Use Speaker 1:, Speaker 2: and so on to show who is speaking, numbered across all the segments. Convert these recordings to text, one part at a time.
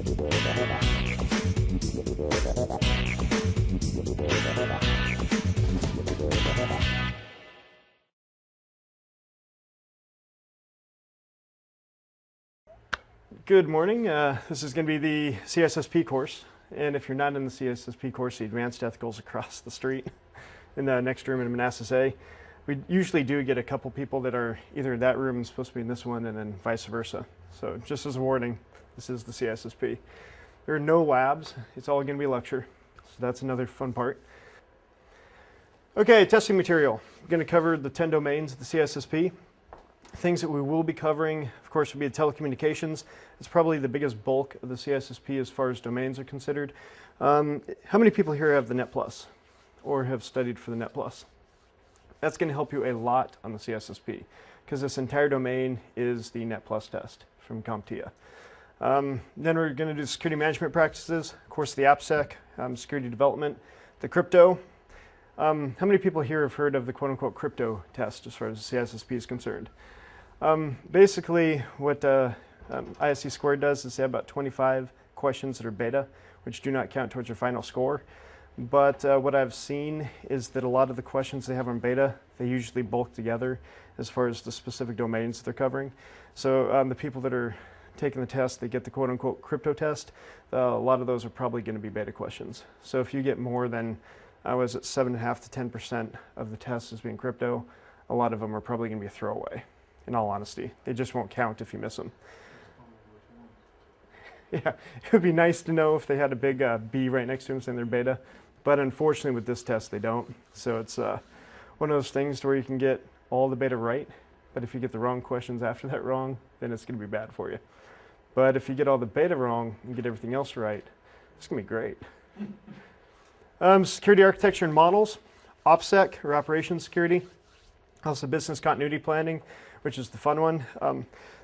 Speaker 1: Good morning. This is going to be the CISSP course, and if you're not in the CISSP course, the Advanced Ethicals across the street in the next room in Manassas A. We usually do get a couple people that are either in that room and supposed to be in this one, and then vice versa. So just as a warning, this is the CISSP. There are no labs. It's all going to be lecture, so that's another fun part. Okay, testing material. We're going to cover the 10 domains of the CISSP. Things that we will be covering, of course, will be telecommunications. It's probably the biggest bulk of the CISSP as far as domains are considered. How many people here have the Net Plus or have studied for the Net Plus? That's going to help you a lot on the CISSP because this entire domain is the Net Plus test from CompTIA. Then we're going to do security management practices, of course, the AppSec, security development, the crypto. How many people here have heard of the quote-unquote crypto test as far as the CISSP is concerned? Basically, what ISC squared does is they have about 25 questions that are beta, which do not count towards your final score. But what I've seen is that a lot of the questions they have on beta, they usually bulk together as far as the specific domains they're covering. So the people that are taking the test, they get the quote-unquote crypto test. A lot of those are probably going to be beta questions. So if you get more than, I was at 7.5 to 10% of the test as being crypto, a lot of them are probably going to be a throwaway. In all honesty, they just won't count if you miss them. Yeah, it would be nice to know if they had a big B right next to them saying they're beta, but unfortunately with this test they don't. So it's one of those things where you can get all the beta right, but if you get the wrong questions after that wrong, then it's going to be bad for you. But if you get all the beta wrong and get everything else right, it's going to be great. Security architecture and models, OPSEC or operations security, also business continuity planning, which is the fun one.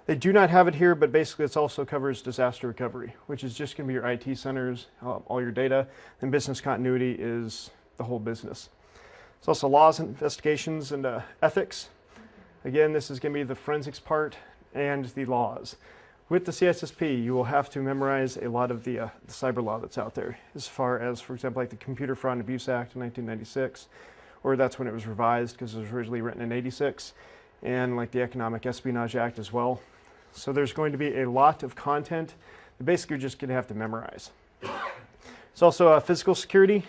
Speaker 1: They do not have it here, but basically it also covers disaster recovery, which is just going to be your IT centers, all your data, and business continuity is the whole business. It's also laws, investigations, and ethics. Again, this is going to be the forensics part and the laws. With the CISSP, you will have to memorize a lot of the cyber law that's out there, as far as, for example, like the Computer Fraud and Abuse Act in 1996, or that's when it was revised because it was originally written in '86. And like the Economic Espionage Act as well. So there's going to be a lot of content that basically you're just going to have to memorize. It's also physical security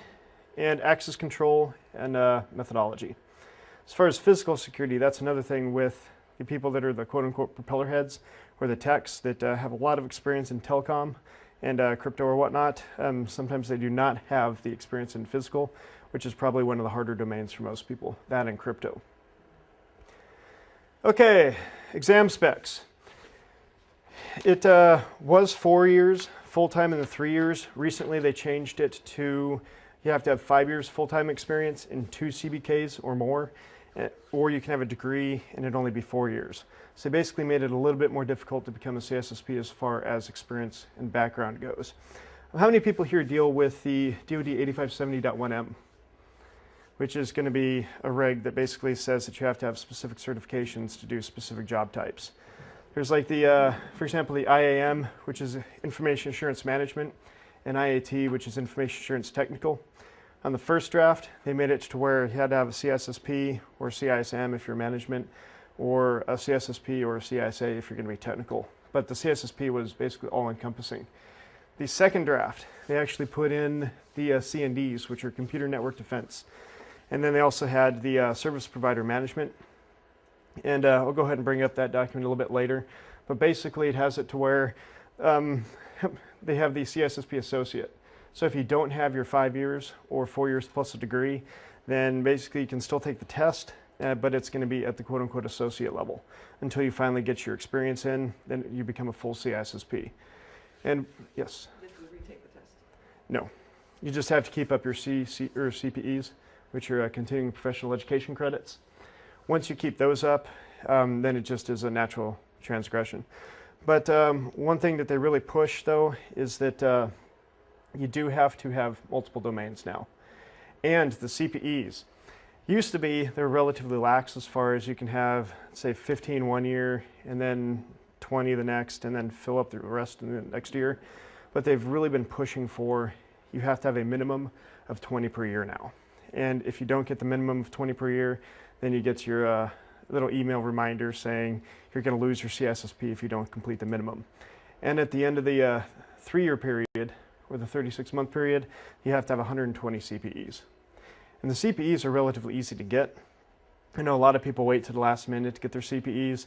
Speaker 1: and access control and methodology. As far as physical security, that's another thing with the people that are the quote-unquote propeller heads or the techs that have a lot of experience in telecom and crypto or whatnot. Sometimes they do not have the experience in physical, which is probably one of the harder domains for most people, that and crypto. Okay, exam specs. It was 4 years full-time in the 3 years. Recently they changed it to you have to have 5 years full-time experience in 2 CBKs or more, or you can have a degree and it'd only be 4 years. So they basically made it a little bit more difficult to become a CISSP as far as experience and background goes. How many people here deal with the DoD 8570.1M? Which is going to be a reg that basically says that you have to have specific certifications to do specific job types. There's like the, for example, the IAM, which is Information Assurance Management, and IAT, which is Information Assurance Technical. On the first draft, they made it to where you had to have a CISSP or CISM if you're management, or a CISSP or a CISA if you're going to be technical. But the CISSP was basically all-encompassing. The second draft, they actually put in the CNDs, which are Computer Network Defense. And then they also had the service provider management. And I'll go ahead and bring up that document a little bit later. But basically it has it to where they have the CISSP associate. So if you don't have your 5 years or 4 years plus a degree, then basically you can still take the test, but it's going to be at the quote-unquote associate level. Until you finally get your experience in, then you become a full CISSP. And yes? Did you retake the test? No. You just have to keep up your CPEs, which are continuing professional education credits. Once you keep those up, then it just is a natural transgression. But one thing that they really push, though, is that you do have to have multiple domains now. And the CPEs. Used to be, they're relatively lax as far as you can have, say, 15 one year, and then 20 the next, and then fill up the rest in the next year. but they've really been pushing for you have to have a minimum of 20 per year now. And if you don't get the minimum of 20 per year, then you get your little email reminder saying you're going to lose your CISSP if you don't complete the minimum. And at the end of the 3-year period, or the 36-month period, you have to have 120 CPEs. And the CPEs are relatively easy to get. I know a lot of people wait to the last minute to get their CPEs,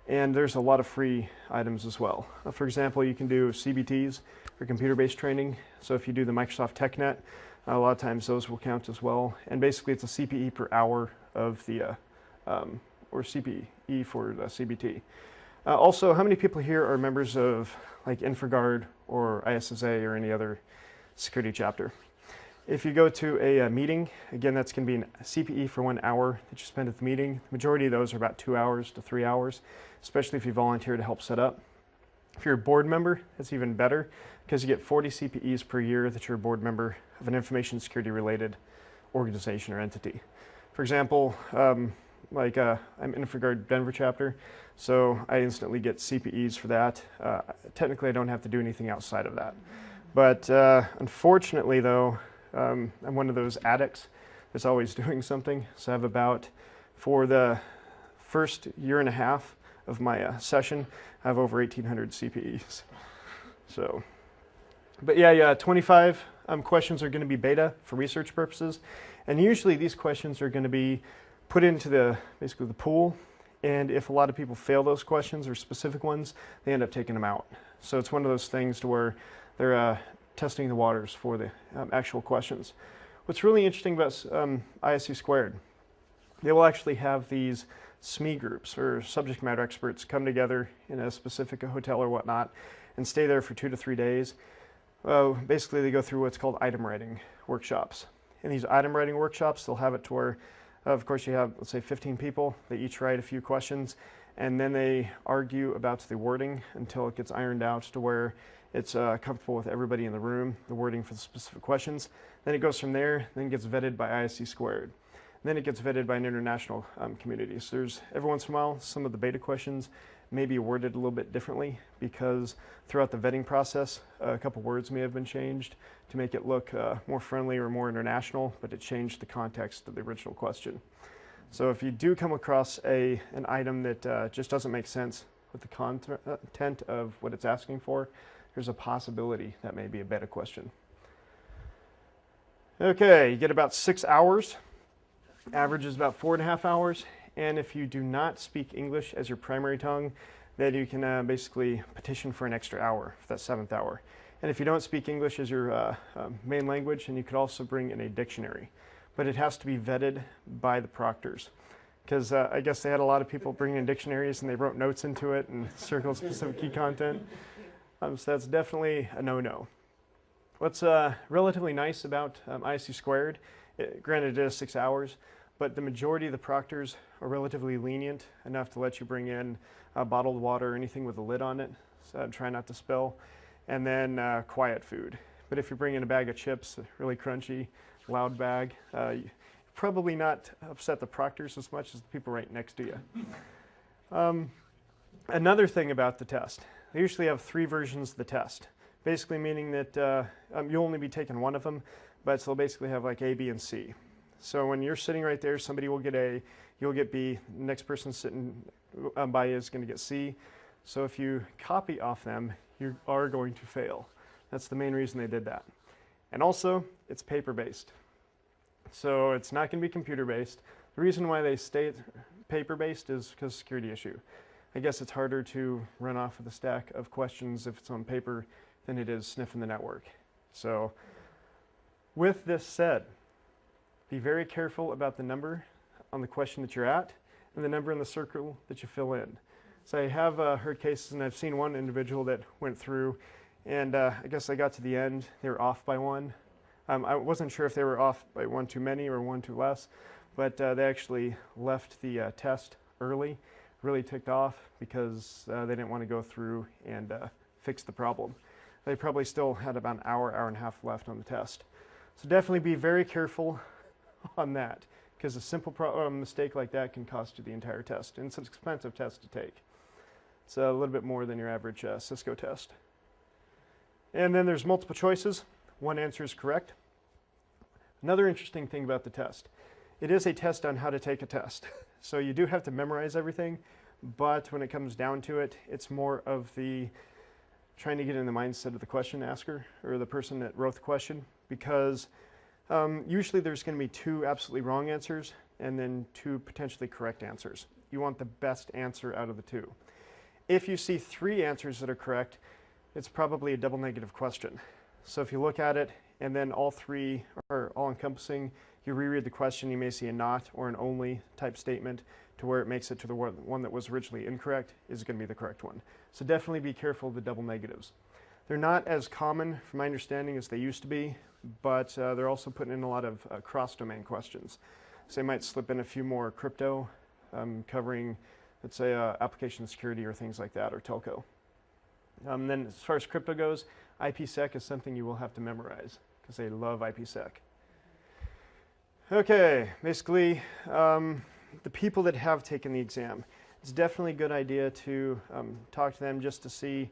Speaker 1: and there's a lot of free items as well. For example, you can do CBTs, or computer-based training. So if you do the Microsoft TechNet, a lot of times those will count as well. And basically it's a CPE per hour of the, or CPE for the CBT. Also, how many people here are members of like InfraGard or ISSA or any other security chapter? If you go to a meeting, again, that's going to be a CPE for 1 hour that you spend at the meeting. The majority of those are about 2 hours to 3 hours, especially if you volunteer to help set up. If you're a board member, that's even better because you get 40 CPEs per year that you're a board member of an information security related organization or entity. For example, I'm InfraGard Denver chapter, so I instantly get CPEs for that. Technically, I don't have to do anything outside of that. But unfortunately, though, I'm one of those addicts that's always doing something. So I have about, for the first 1.5 years of my session, I have over 1,800 CPEs. So, but yeah, 25 questions are going to be beta for research purposes. And usually these questions are going to be put into basically the pool. And if a lot of people fail those questions or specific ones, they end up taking them out. So it's one of those things to where they're testing the waters for the actual questions. What's really interesting about ISC Squared, they will actually have these SME groups or subject matter experts come together in a specific hotel or whatnot and stay there for 2 to 3 days. Basically, they go through what's called item writing workshops. In these item writing workshops, they'll have it to where, of course, you have, let's say, 15 people. They each write a few questions, and then they argue about the wording until it gets ironed out to where it's comfortable with everybody in the room, the wording for the specific questions. Then it goes from there, then it gets vetted by ISC Squared. Then it gets vetted by an international community. So there's, every once in a while, some of the beta questions may be worded a little bit differently because throughout the vetting process, a couple words may have been changed to make it look more friendly or more international, but it changed the context of the original question. So if you do come across an item that just doesn't make sense with the content of what it's asking for, there's a possibility that may be a beta question. Okay, you get about 6 hours. Average is about 4.5 hours. And if you do not speak English as your primary tongue, then you can basically petition for an extra hour for that 7th hour. And if you don't speak English as your main language, then you could also bring in a dictionary. But it has to be vetted by the proctors. Because I guess they had a lot of people bring in dictionaries and they wrote notes into it and circled specific key content. So that's definitely a no-no. What's relatively nice about ISC Squared, granted it is 6 hours, but the majority of the proctors are relatively lenient enough to let you bring in bottled water or anything with a lid on it, so try not to spill, and then quiet food. But if you bring in a bag of chips, a really crunchy, loud bag, you probably not upset the proctors as much as the people right next to you. Another thing about the test, they usually have 3 versions of the test, basically meaning that you'll only be taking one of them, but they'll basically have like A, B, and C. So when you're sitting right there, somebody will get A, you'll get B, the next person sitting by you is going to get C. So if you copy off them, you are going to fail. That's the main reason they did that. And also, it's paper-based. So it's not going to be computer-based. The reason why they stay paper-based is because of security issue. I guess it's harder to run off with a stack of questions if it's on paper than it is sniffing the network. So with this said, be very careful about the number on the question that you're at and the number in the circle that you fill in. So I have heard cases, and I've seen one individual that went through, and I guess they got to the end, they were off by 1. I wasn't sure if they were off by 1 too many or 1 too less, but they actually left the test early, really ticked off because they didn't want to go through and fix the problem. They probably still had about an hour, hour and a half left on the test. So definitely be very careful on that, because a simple mistake like that can cost you the entire test, and it's an expensive test to take. It's a little bit more than your average Cisco test. And then there's multiple choices. One answer is correct. Another interesting thing about the test, it is a test on how to take a test. So you do have to memorize everything, but when it comes down to it, it's more of the trying to get in the mindset of the question asker or the person that wrote the question, because usually there's going to be 2 absolutely wrong answers and then 2 potentially correct answers. You want the best answer out of the 2. If you see 3 answers that are correct, it's probably a double negative question. So if you look at it and then all 3 are all encompassing, you reread the question, you may see a not or an only type statement to where it makes it to the one that was originally incorrect is going to be the correct one. So definitely be careful of the double negatives. They're not as common from my understanding as they used to be, but they're also putting in a lot of cross-domain questions. So they might slip in a few more crypto, covering, let's say, application security or things like that, or telco. Then as far as crypto goes, IPsec is something you will have to memorize because they love IPsec. Okay, basically, the people that have taken the exam, it's definitely a good idea to talk to them just to see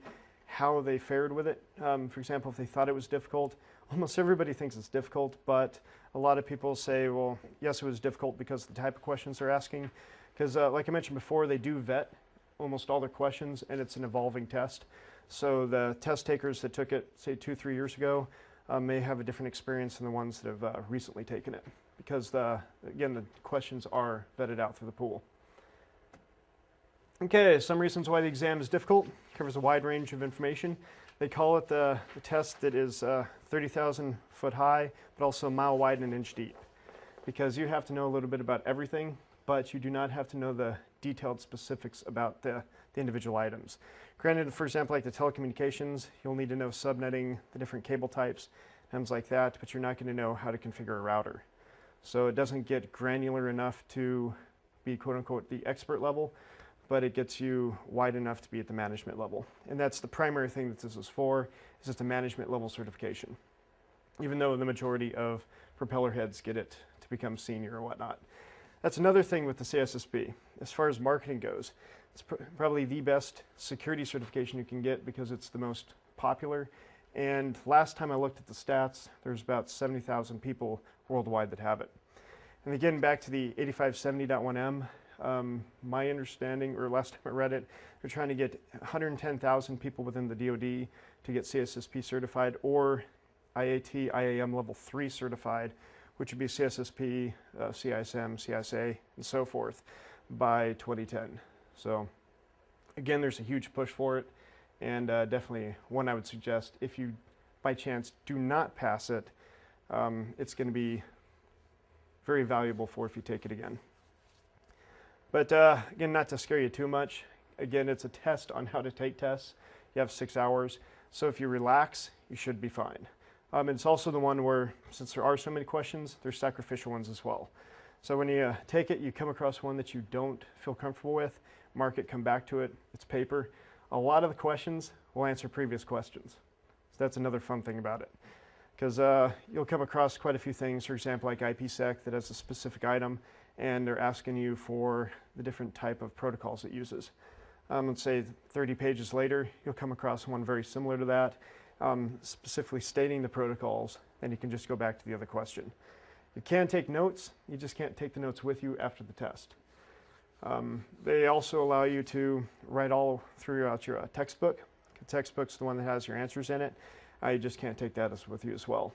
Speaker 1: how they fared with it. For example, if they thought it was difficult, almost everybody thinks it's difficult, but a lot of people say, well, yes, it was difficult because of the type of questions they're asking. Because like I mentioned before, they do vet almost all their questions, and it's an evolving test. So the test takers that took it, say, 2-3 years ago, may have a different experience than the ones that have recently taken it. Because, again, the questions are vetted out through the pool. Okay, some reasons why the exam is difficult. Covers a wide range of information. They call it the test that is 30,000 foot high, but also a mile wide and an inch deep. Because you have to know a little bit about everything, but you do not have to know the detailed specifics about the individual items. Granted, for example, like the telecommunications, you'll need to know subnetting, the different cable types, things like that, but you're not going to know how to configure a router. So it doesn't get granular enough to be quote-unquote the expert level, but it gets you wide enough to be at the management level. And that's the primary thing that this is for, is it's a management level certification. Even though the majority of propeller heads get it to become senior or whatnot. That's another thing with the CISSP. As far as marketing goes, it's probably the best security certification you can get because it's the most popular. And last time I looked at the stats, there's about 70,000 people worldwide that have it. And again, back to the 8570.1m, my understanding, or last time I read it, they're trying to get 110,000 people within the DoD to get CISSP certified, or IAT, IAM level 3 certified, which would be CISSP, CISM, CISA, and so forth by 2010. So again, there's a huge push for it, and definitely one I would suggest if you, by chance, do not pass it, it's going to be very valuable for if you take it again. But again, not to scare you too much, again, it's a test on how to take tests. You have 6 hours, so if you relax, you should be fine. It's also the one where, since there are so many questions, there's sacrificial ones as well. So when you take it, you come across one that you don't feel comfortable with, mark it, come back to it, it's paper. A lot of the questions will answer previous questions. So that's another fun thing about it. Because you'll come across quite a few things, for example, like IPsec that has a specific item, and they're asking you for the different type of protocols it uses. Let's say 30 pages later, you'll come across one very similar to that, specifically stating the protocols, and you can just go back to the other question. You can take notes, you just can't take the notes with you after the test. They also allow you to write all throughout your textbook. The textbook's the one that has your answers in it. You just can't take that with you as well.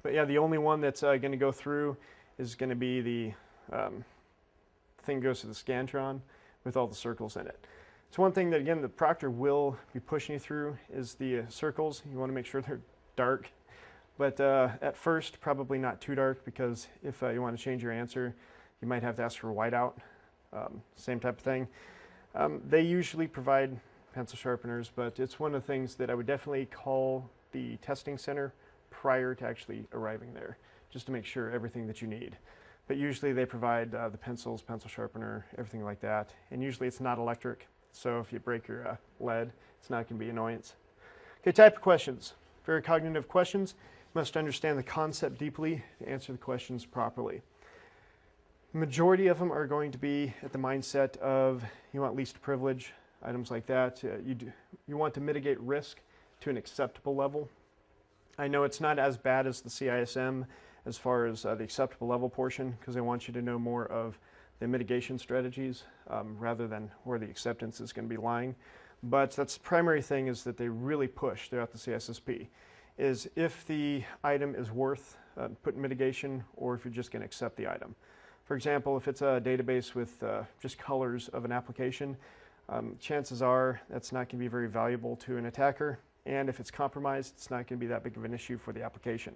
Speaker 1: But yeah, the only one that's going to go through is going to be the thing goes to the Scantron with all the circles in it. It's one thing that, again, the proctor will be pushing you through is the circles. You want to make sure they're dark. But at first, probably not too dark, because if you want to change your answer, you might have to ask for whiteout. Same type of thing. They usually provide pencil sharpeners, but it's one of the things that I would definitely call the testing center prior to actually arriving there, just to make sure everything that you need. But usually they provide the pencils, pencil sharpener, everything like that. And usually it's not electric, so if you break your lead, it's not going to be an annoyance. Okay, type of questions. Very cognitive questions. You must understand the concept deeply to answer the questions properly. The majority of them are going to be at the mindset of you want least privilege, items like that. You want to mitigate risk to an acceptable level. I know it's not as bad as the CISM as far as the acceptable level portion, because they want you to know more of the mitigation strategies rather than where the acceptance is going to be lying. But that's the primary thing is that they really push throughout the CISSP, is if the item is worth putting mitigation or if you're just going to accept the item. For example, if it's a database with just colors of an application, chances are that's not going to be very valuable to an attacker. And if it's compromised, it's not going to be that big of an issue for the application.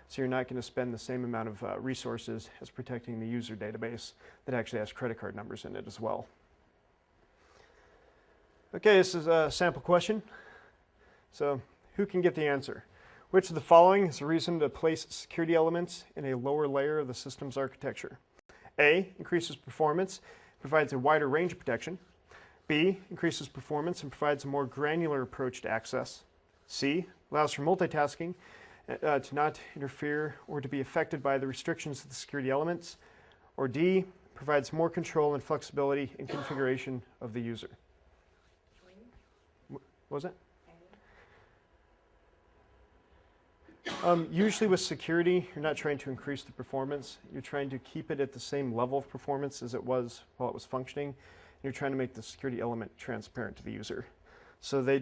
Speaker 1: So you're not going to spend the same amount of resources as protecting the user database that actually has credit card numbers in it as well. Okay, this is a sample question. So who can get the answer? Which of the following is a reason to place security elements in a lower layer of the system's architecture? A, increases performance, provides a wider range of protection. B, increases performance and provides a more granular approach to access. C, allows for multitasking to not interfere or to be affected by the restrictions of the security elements. Or D, provides more control and flexibility in configuration of the user. What was it? Usually with security, you're not trying to increase the performance. You're trying to keep it at the same level of performance as it was while it was functioning. You're trying to make the security element transparent to the user, so they're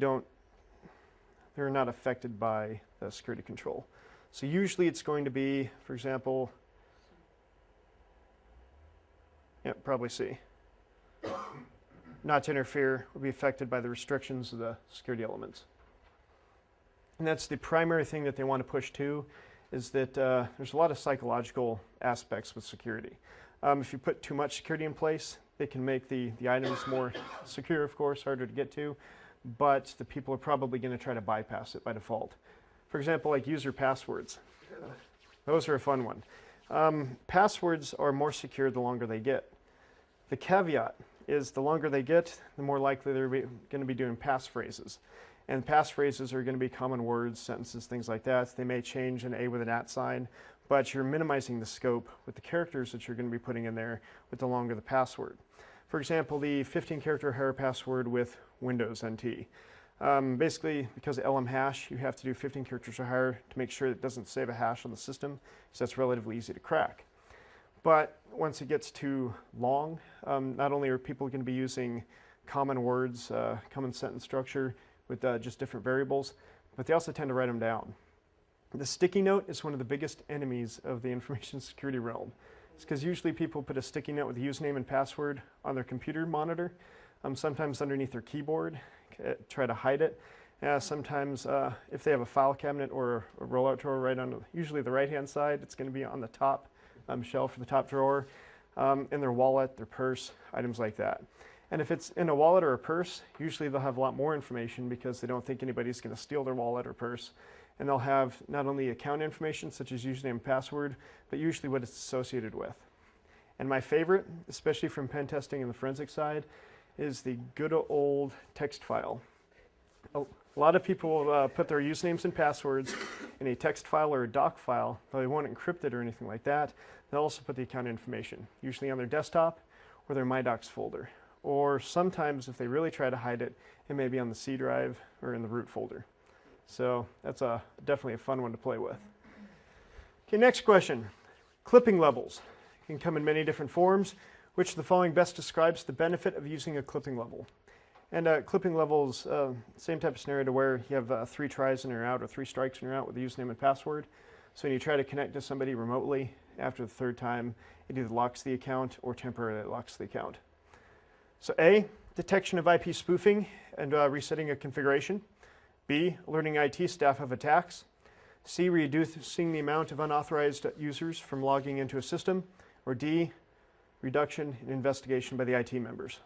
Speaker 1: not affected by the security control. So usually it's going to be, for example, yeah, probably C. Not to interfere or be affected by the restrictions of the security elements. And that's the primary thing that they want to push to, is that there's a lot of psychological aspects with security. If you put too much security in place, they can make the items more secure, of course, harder to get to, but the people are probably going to try to bypass it by default. For example, like user passwords. Those are a fun one. Passwords are more secure the longer they get. The caveat is the longer they get, the more likely they're going to be doing passphrases. And passphrases are going to be common words, sentences, things like that. They may change an A with an @ sign, but you're minimizing the scope with the characters that you're going to be putting in there with the longer the password. For example, the 15-character higher password with Windows NT. Basically, because of LM hash, you have to do 15 characters or higher to make sure it doesn't save a hash on the system, so that's relatively easy to crack. But once it gets too long, not only are people going to be using common words, common sentence structure with just different variables, but they also tend to write them down. The sticky note is one of the biggest enemies of the information security realm. It's because usually people put a sticky note with a username and password on their computer monitor, sometimes underneath their keyboard, try to hide it. Sometimes if they have a file cabinet or a rollout drawer right on usually the right-hand side, it's going to be on the top shelf or the top drawer, in their wallet, their purse, items like that. And if it's in a wallet or a purse, usually they'll have a lot more information because they don't think anybody's going to steal their wallet or purse. And they'll have not only account information, such as username and password, but usually what it's associated with. And my favorite, especially from pen testing and the forensic side, is the good old text file. A lot of people will put their usernames and passwords in a text file or a doc file, though they won't encrypt it or anything like that. They'll also put the account information, usually on their desktop or their My Docs folder. Or sometimes, if they really try to hide it, it may be on the C drive or in the root folder. So that's definitely a fun one to play with. Okay, next question. Clipping levels can come in many different forms. Which of the following best describes the benefit of using a clipping level? And clipping levels, same type of scenario to where you have 3 tries and you're out, or 3 strikes and you're out with the username and password. So when you try to connect to somebody remotely, after the 3rd time, it either locks the account or temporarily locks the account. So A, detection of IP spoofing and resetting a configuration. B, alerting IT staff of attacks. C, reducing the amount of unauthorized users from logging into a system. Or D, reduction in investigation by the IT members.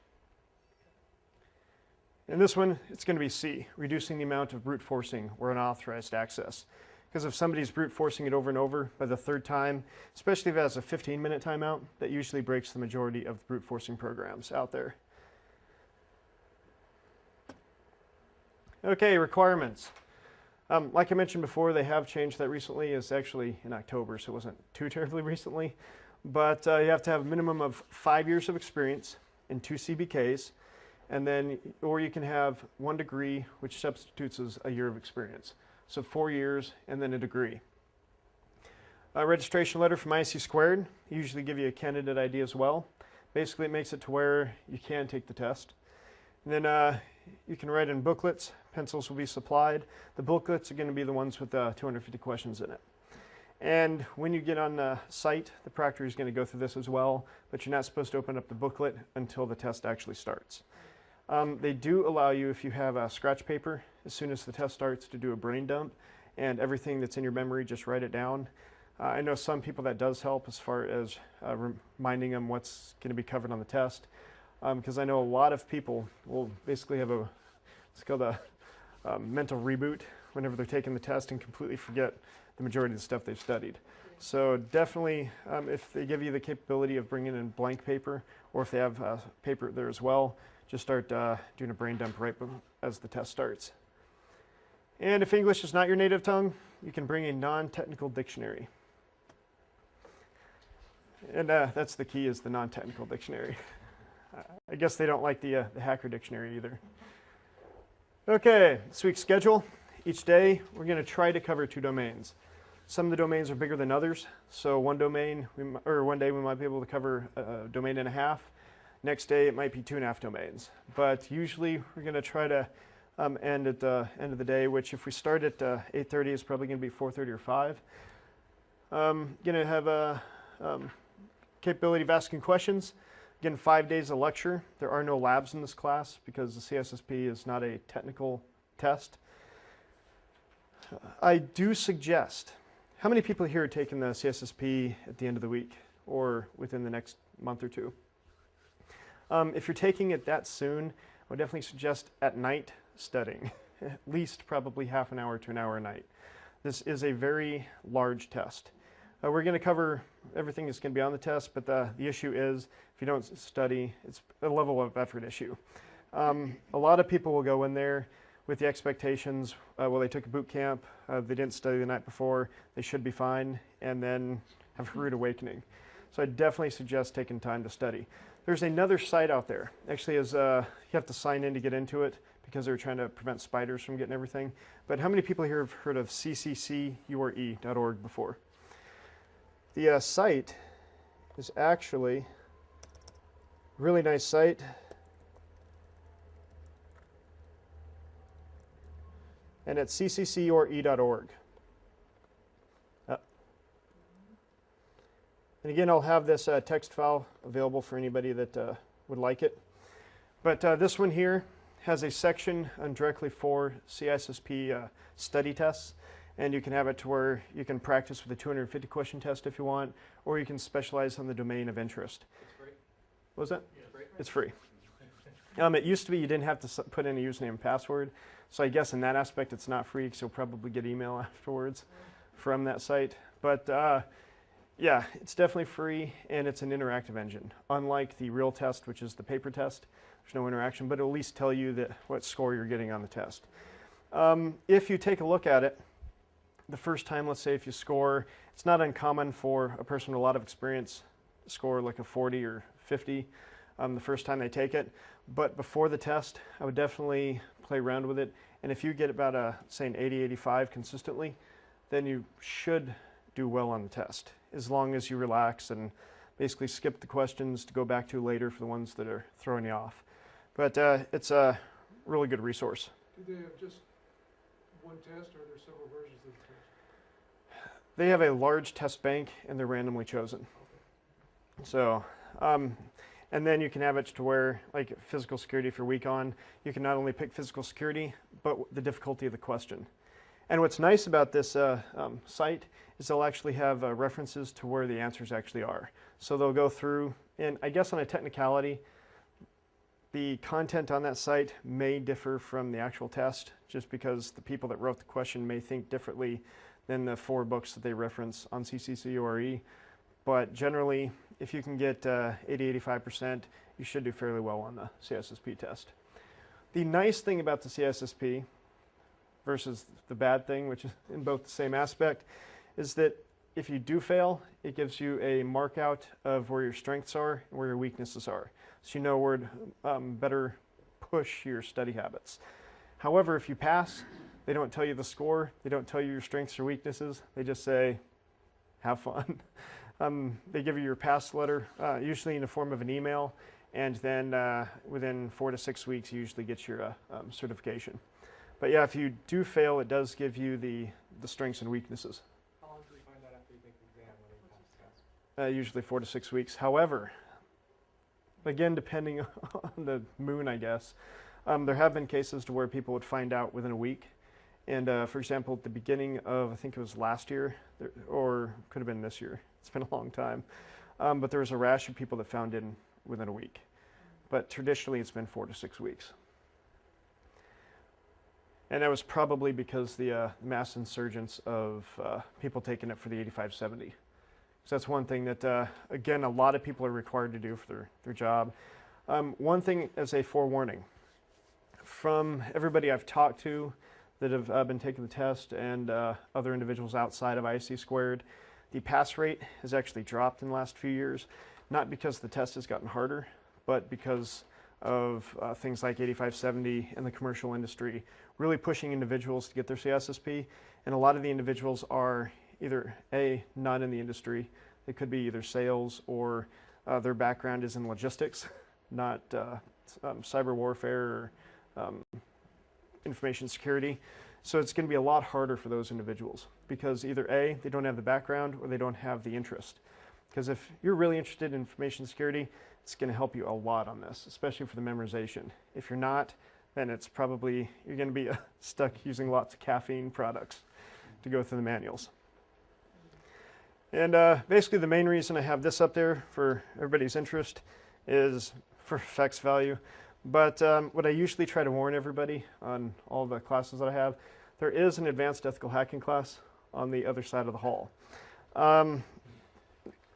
Speaker 1: In this one, it's going to be C, reducing the amount of brute forcing or unauthorized access. Because if somebody's brute forcing it over and over by the 3rd time, especially if it has a 15-minute timeout, that usually breaks the majority of brute forcing programs out there. Okay, requirements. Like I mentioned before, they have changed that recently. It's actually in October, so it wasn't too terribly recently. But you have to have a minimum of 5 years of experience and 2 CBKs. And then, or you can have 1 degree, which substitutes as a year of experience. So 4 years and then a degree. A registration letter from IC², usually give you a candidate ID as well. Basically, it makes it to where you can take the test. And then you can write in booklets. Pencils will be supplied. The booklets are going to be the ones with 250 questions in it. And when you get on the site, the proctor is going to go through this as well, but you're not supposed to open up the booklet until the test actually starts. They do allow you, if you have a scratch paper, as soon as the test starts, to do a brain dump, and everything that's in your memory, just write it down. I know some people that does help as far as reminding them what's going to be covered on the test, because I know a lot of people will basically have it's called a mental reboot whenever they're taking the test and completely forget the majority of the stuff they've studied. So definitely, if they give you the capability of bringing in blank paper, or if they have paper there as well, just start doing a brain dump right as the test starts. And if English is not your native tongue, you can bring a non-technical dictionary. And that's the key, is the non-technical dictionary. I guess they don't like the hacker dictionary either. Okay, this week's schedule. Each day, we're going to try to cover 2 domains. Some of the domains are bigger than others, so one day we might be able to cover a domain and a half. Next day, it might be 2.5 domains. But usually, we're going to try to end at the end of the day, which if we start at 8:30, is probably going to be 4:30 or 5. Going to have a capability of asking questions. Again, 5 days of lecture. There are no labs in this class because the CISSP is not a technical test. I do suggest, how many people here are taking the CISSP at the end of the week or within the next month or 2? If you're taking it that soon, I would definitely suggest at night studying, at least probably half an hour to an hour a night. This is a very large test. We're going to cover everything that's going to be on the test, but the issue is if you don't study, it's a level of effort issue. A lot of people will go in there with the expectations, well, they took a boot camp, they didn't study the night before, they should be fine, and then have a rude awakening. So I definitely suggest taking time to study. There's another site out there. Actually, you have to sign in to get into it because they're trying to prevent spiders from getting everything. But how many people here have heard of CCCURE.org before? The site is actually a really nice site. And it's cccure.org. And again, I'll have this text file available for anybody that would like it. But this one here has a section directly for CISSP study tests. And you can have it to where you can practice with a 250 question test if you want, or you can specialize on the domain of interest.
Speaker 2: It's free.
Speaker 1: What was that?
Speaker 2: Yeah,
Speaker 1: it's free. It used to be you didn't have to put in a username and password. So I guess in that aspect it's not free because you'll probably get email afterwards from that site. But yeah, it's definitely free and it's an interactive engine. Unlike the real test, which is the paper test, there's no interaction, but it'll at least tell you what score you're getting on the test. If you take a look at it, the first time, let's say if you score, it's not uncommon for a person with a lot of experience to score like a 40 or 50 the first time they take it. But before the test, I would definitely play around with it. And if you get about say an 80, 85 consistently, then you should do well on the test, as long as you relax and basically skip the questions to go back to later for the ones that are throwing you off. But it's a really good resource.
Speaker 3: Do they have just one test, or are there several versions of the test?
Speaker 1: They have a large test bank, and they're randomly chosen. So, and then you can have it to where, like physical security, if you're weak on, you can not only pick physical security, but the difficulty of the question. And what's nice about this site is they'll actually have references to where the answers actually are. So they'll go through, and I guess on a technicality, the content on that site may differ from the actual test, just because the people that wrote the question may think differently than the 4 books that they reference on CCCURE. But generally, if you can get 80-85%, you should do fairly well on the CISSP test. The nice thing about the CISSP versus the bad thing, which is in both the same aspect, is that if you do fail, it gives you a mark out of where your strengths are and where your weaknesses are. So you know where to better push your study habits. However, if you pass, they don't tell you the score, they don't tell you your strengths or weaknesses, they just say, have fun. They give you your pass letter, usually in the form of an email, and then within 4 to 6 weeks you usually get your certification. But yeah, if you do fail, it does give you the strengths and weaknesses.
Speaker 2: How long do you find out after you take the exam whether you pass the test?
Speaker 1: Usually 4 to 6 weeks. However, again, depending on the moon, I guess, there have been cases to where people would find out within a week. And for example, at the beginning of, I think it was last year, or could have been this year, it's been a long time, but there was a rash of people that found in within a week. But traditionally, it's been 4 to 6 weeks. And that was probably because the mass insurgence of people taking it for the 8570. So that's one thing that, again, a lot of people are required to do for their job. One thing as a forewarning, from everybody I've talked to that have been taking the test and other individuals outside of IC², the pass rate has actually dropped in the last few years, not because the test has gotten harder, but because of things like 8570 and the commercial industry really pushing individuals to get their CISSP. And a lot of the individuals are either A, not in the industry, it could be either sales or their background is in logistics, not cyber warfare or information security. So it's going to be a lot harder for those individuals because either A, they don't have the background or they don't have the interest. Because if you're really interested in information security, it's going to help you a lot on this, especially for the memorization. If you're not, then it's probably, you're going to be stuck using lots of caffeine products to go through the manuals. And basically the main reason I have this up there for everybody's interest is for effects value. But what I usually try to warn everybody on all the classes that I have, there is an advanced ethical hacking class on the other side of the hall.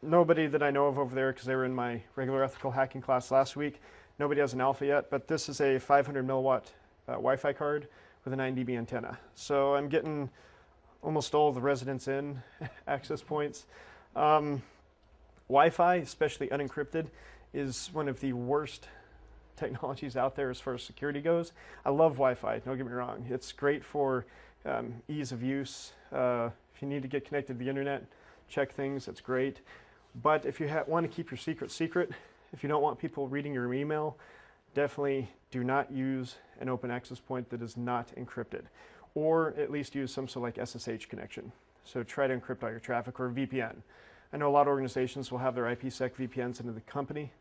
Speaker 1: Nobody that I know of over there, because they were in my regular ethical hacking class last week, nobody has an alpha yet, but this is a 500 milliwatt Wi-Fi card with a 9 dB antenna. So I'm getting almost all the residents in access points. Wi-Fi, especially unencrypted, is one of the worst technologies out there as far as security goes. I love Wi-Fi, don't get me wrong. It's great for ease of use. If you need to get connected to the internet, check things, it's great. But if you want to keep your secret, if you don't want people reading your email, definitely do not use an open access point that is not encrypted. Or at least use some sort of like SSH connection. So try to encrypt all your traffic, or VPN. I know a lot of organizations will have their IPsec VPNs into the company.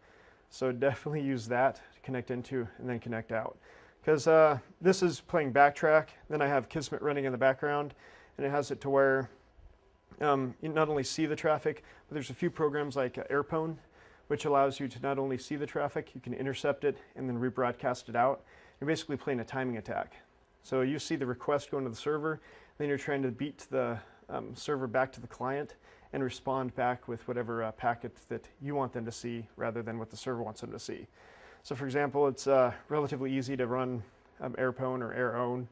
Speaker 1: So definitely use that to connect into and then connect out. Because this is playing backtrack, then I have Kismet running in the background, and it has it to where you not only see the traffic, but there's a few programs like Airpone, which allows you to not only see the traffic, you can intercept it and then rebroadcast it out. You're basically playing a timing attack. So you see the request going to the server, then you're trying to beat the server back to the client and respond back with whatever packet that you want them to see rather than what the server wants them to see. So for example, it's relatively easy to run Airpone or AirOwn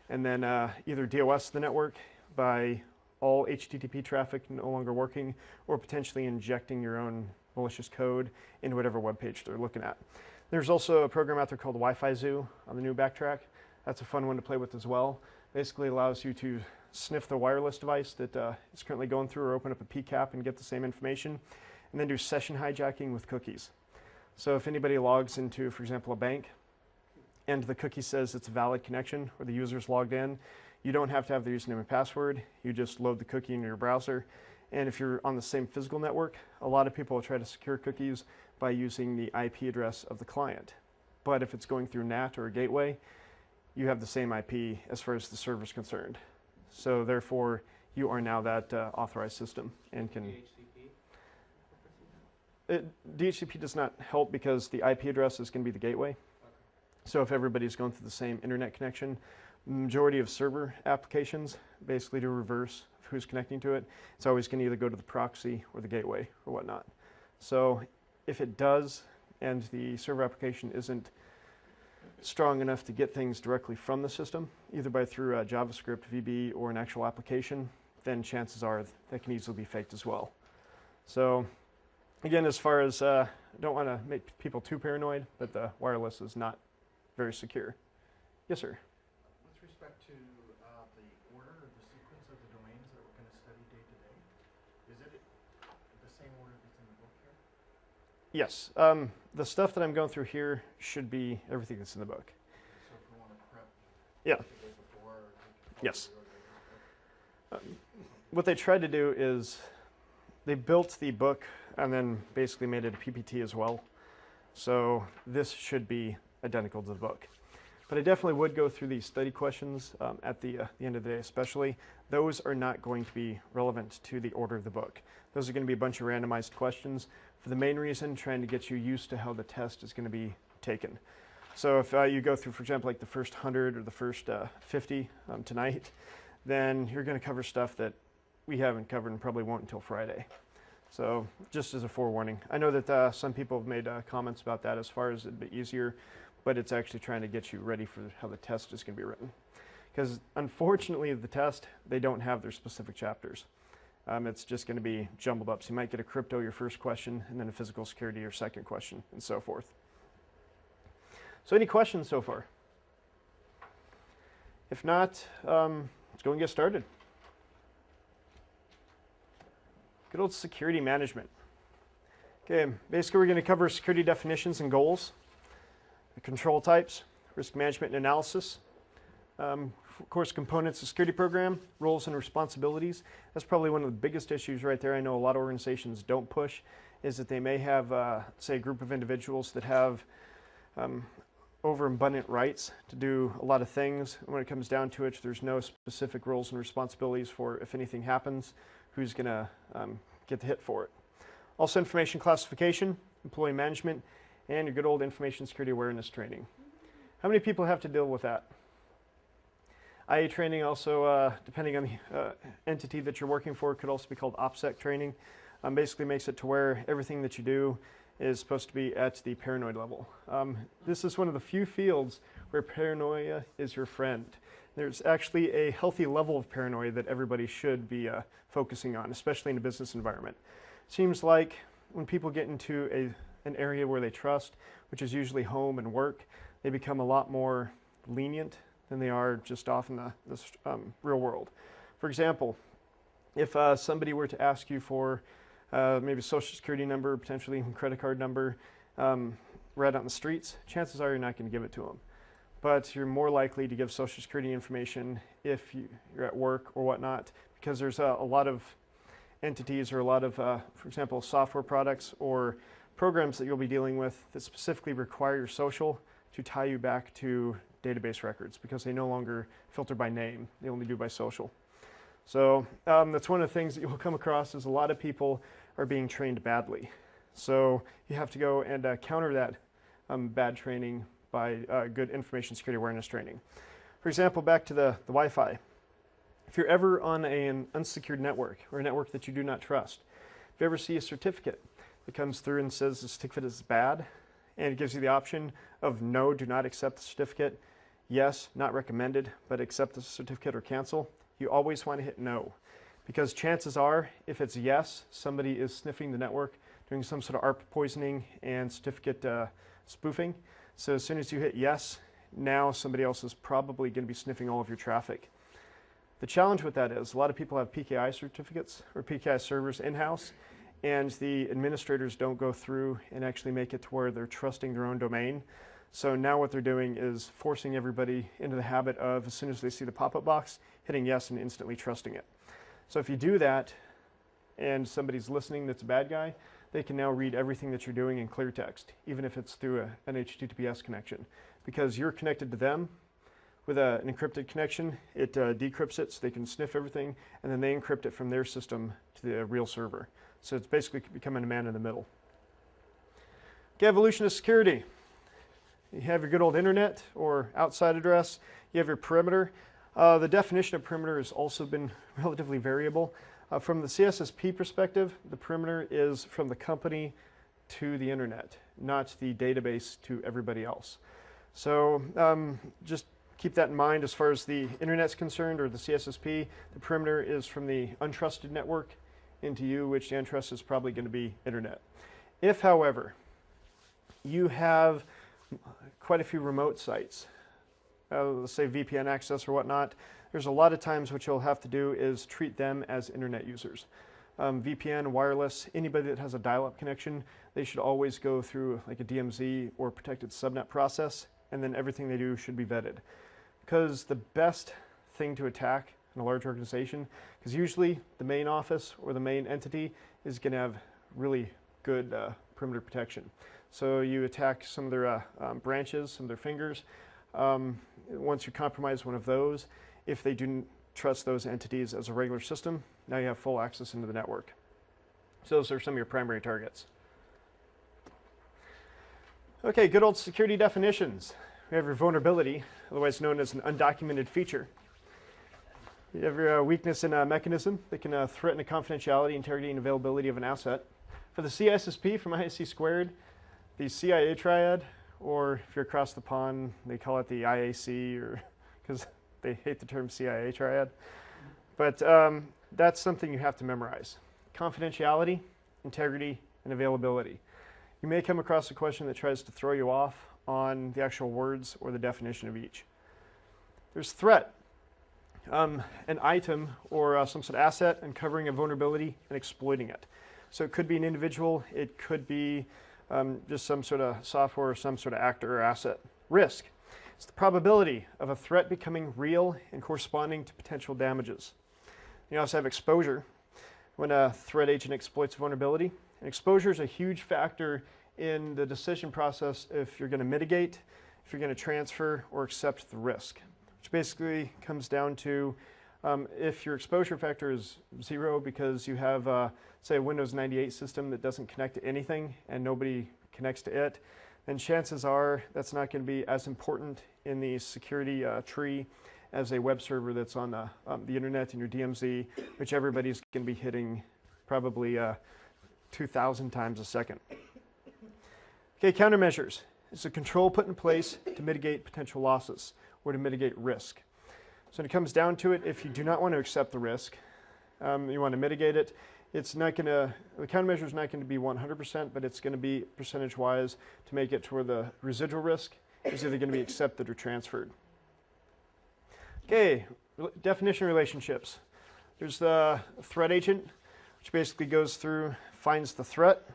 Speaker 1: and then either DOS the network by all HTTP traffic no longer working, or potentially injecting your own malicious code into whatever web page they're looking at. There's also a program out there called Wi-Fi Zoo on the new backtrack. That's a fun one to play with as well. Basically allows you to sniff the wireless device that is currently going through, or open up a PCAP and get the same information, and then do session hijacking with cookies. So if anybody logs into, for example, a bank, and the cookie says it's a valid connection, or the user's logged in, you don't have to have the username and password. You just load the cookie in your browser. And if you're on the same physical network, a lot of people will try to secure cookies by using the IP address of the client. But if it's going through NAT or a gateway, you have the same IP as far as the server is concerned. So therefore, you are now that authorized system and can... DHCP does not help because the IP address is going to be the gateway. So if everybody's going through the same internet connection, majority of server applications basically do reverse of who's connecting to it. It's always going to either go to the proxy or the gateway or whatnot. So if it does and the server application isn't strong enough to get things directly from the system, either by through JavaScript, VB, or an actual application, then chances are that can easily be faked as well. So again, as far as, I don't want to make people too paranoid, but the wireless is not very secure. Yes, sir.
Speaker 4: With respect to the order or the sequence of the domains that we're going to study day to day, is it the same order that's in the book here?
Speaker 1: Yes. The stuff that I'm going through here should be everything that's in the book.
Speaker 4: So if we want to prep
Speaker 1: Yeah.
Speaker 4: the day before, we can follow
Speaker 1: Yes.
Speaker 4: the order that was booked.
Speaker 1: What they tried to do is they built the book and then basically made it a PPT as well. So this should be identical to the book. But I definitely would go through these study questions at the end of the day especially. Those are not going to be relevant to the order of the book. Those are going to be a bunch of randomized questions for the main reason trying to get you used to how the test is going to be taken. So if you go through, for example, like the first 100 or the first 50 tonight, then you're going to cover stuff that we haven't covered and probably won't until Friday. So just as a forewarning. I know that some people have made comments about that as far as it'd be easier, but it's actually trying to get you ready for how the test is going to be written. Because unfortunately, the test, they don't have their specific chapters. It's just going to be jumbled up. So you might get a crypto your first question, and then a physical security your second question, and so forth. So any questions so far? If not, let's go and get started. Good old security management. Okay, basically we're going to cover security definitions and goals, the control types, risk management and analysis, of course components of security program, roles and responsibilities. That's probably one of the biggest issues right there. I know a lot of organizations don't push, is that they may have, say, a group of individuals that have overabundant rights to do a lot of things. When it comes down to it, there's no specific roles and responsibilities for if anything happens, who's going to get the hit for it. Also information classification, employee management, and your good old information security awareness training. How many people have to deal with that? IA training also, depending on the entity that you're working for, could also be called OPSEC training. Basically makes it to where everything that you do is supposed to be at the paranoid level. This is one of the few fields where paranoia is your friend. There's actually a healthy level of paranoia that everybody should be focusing on, especially in a business environment. Seems like when people get into an area where they trust, which is usually home and work, they become a lot more lenient than they are just off in the real world. For example, if somebody were to ask you for maybe a social security number, potentially even credit card number, right out in the streets, chances are you're not going to give it to them. But you're more likely to give social security information if you're at work or whatnot, because there's a lot of entities or a lot of, for example, software products or programs that you'll be dealing with that specifically require your social to tie you back to database records, because they no longer filter by name, they only do by social. So that's one of the things that you'll come across is a lot of people are being trained badly. So you have to go and counter that bad training by good information security awareness training. For example, back to the Wi-Fi. If you're ever on an unsecured network or a network that you do not trust, if you ever see a certificate that comes through and says the certificate is bad, and it gives you the option of no, do not accept the certificate, yes, not recommended, but accept the certificate or cancel, you always want to hit no. Because chances are, if it's yes, somebody is sniffing the network, doing some sort of ARP poisoning and certificate spoofing. So as soon as you hit yes, now somebody else is probably going to be sniffing all of your traffic. The challenge with that is a lot of people have PKI certificates or PKI servers in-house, and the administrators don't go through and actually make it to where they're trusting their own domain. So now what they're doing is forcing everybody into the habit of, as soon as they see the pop-up box, hitting yes and instantly trusting it. So if you do that and somebody's listening that's a bad guy, they can now read everything that you're doing in clear text, even if it's through an HTTPS connection. Because you're connected to them with an encrypted connection, it decrypts it so they can sniff everything, and then they encrypt it from their system to the real server. So it's basically becoming a man in the middle. Okay, evolution of security. You have your good old internet or outside address. You have your perimeter. The definition of perimeter has also been relatively variable. From the CISSP perspective, the perimeter is from the company to the internet, not the database to everybody else. So just keep that in mind as far as the internet's concerned, or the CISSP. The perimeter is from the untrusted network into you, which the untrusted is probably going to be internet. If, however, you have quite a few remote sites, let's say VPN access or whatnot, there's a lot of times what you'll have to do is treat them as internet users. VPN, wireless, anybody that has a dial-up connection, they should always go through like a DMZ or protected subnet process, and then everything they do should be vetted. Because the best thing to attack in a large organization, because usually the main office or the main entity is going to have really good perimeter protection. So you attack some of their branches, some of their fingers. Once you compromise one of those, if they do trust those entities as a regular system, now you have full access into the network. So those are some of your primary targets. Okay, good old security definitions. We have your vulnerability, otherwise known as an undocumented feature. You have your weakness in a mechanism that can threaten the confidentiality, integrity, and availability of an asset. For the CISSP from ISC squared, the CIA triad, or if you're across the pond, they call it the IAC, or because they hate the term CIA triad. But that's something you have to memorize. Confidentiality, integrity, and availability. You may come across a question that tries to throw you off on the actual words or the definition of each. There's threat, an item or some sort of asset uncovering a vulnerability and exploiting it. So it could be an individual, it could be just some sort of software or some sort of actor or asset. Risk, it's the probability of a threat becoming real and corresponding to potential damages. You also have exposure, when a threat agent exploits a vulnerability. And exposure is a huge factor in the decision process if you're going to mitigate, if you're going to transfer or accept the risk, which basically comes down to if your exposure factor is 0 because you have, say, a Windows 98 system that doesn't connect to anything and nobody connects to it, then chances are that's not going to be as important in the security tree as a web server that's on the internet and your DMZ, which everybody's going to be hitting probably 2,000 times a second. Okay, countermeasures. It's a control put in place to mitigate potential losses or to mitigate risk. So when it comes down to it, if you do not want to accept the risk, you want to mitigate it, it's not going to, the countermeasure is not going to be 100%, but it's going to be percentage-wise to make it to where the residual risk is either going to be accepted or transferred. Okay, definition relationships. There's the threat agent, which basically goes through, finds the threat,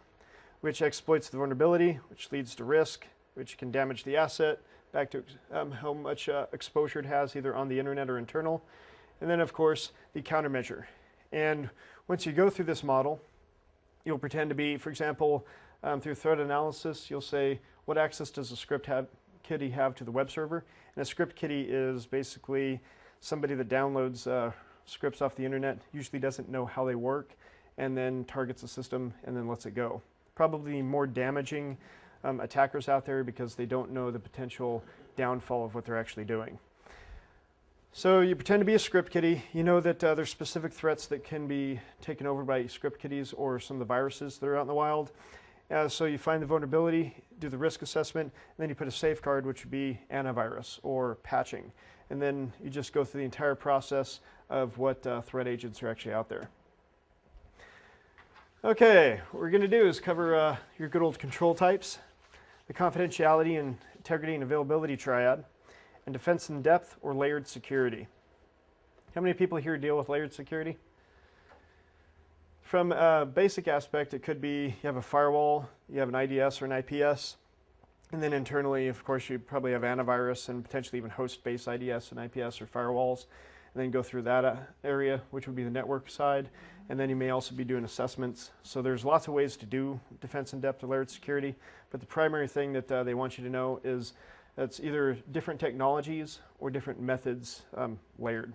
Speaker 1: which exploits the vulnerability, which leads to risk, which can damage the asset, back to how much exposure it has either on the internet or internal. And then, of course, the countermeasure. And once you go through this model, you'll pretend to be, for example, through threat analysis, you'll say, what access does a script kiddie have to the web server? And a script kiddie is basically somebody that downloads scripts off the internet, usually doesn't know how they work, and then targets the system and then lets it go. Probably more damaging attackers out there because they don't know the potential downfall of what they're actually doing. So you pretend to be a script kiddie. You know that there's specific threats that can be taken over by script kiddies or some of the viruses that are out in the wild. So you find the vulnerability, do the risk assessment, and then you put a safeguard, which would be antivirus or patching. And then you just go through the entire process of what threat agents are actually out there. Okay, what we're going to do is cover your good old control types, the confidentiality and integrity and availability triad, and defense in depth or layered security. How many people here deal with layered security? From a basic aspect, it could be you have a firewall, you have an IDS or an IPS, and then internally, of course, you probably have antivirus and potentially even host-based IDS and IPS or firewalls, and then go through that area, which would be the network side. And then you may also be doing assessments. So there's lots of ways to do defense in depth or layered security, but the primary thing that they want you to know is that's either different technologies or different methods layered.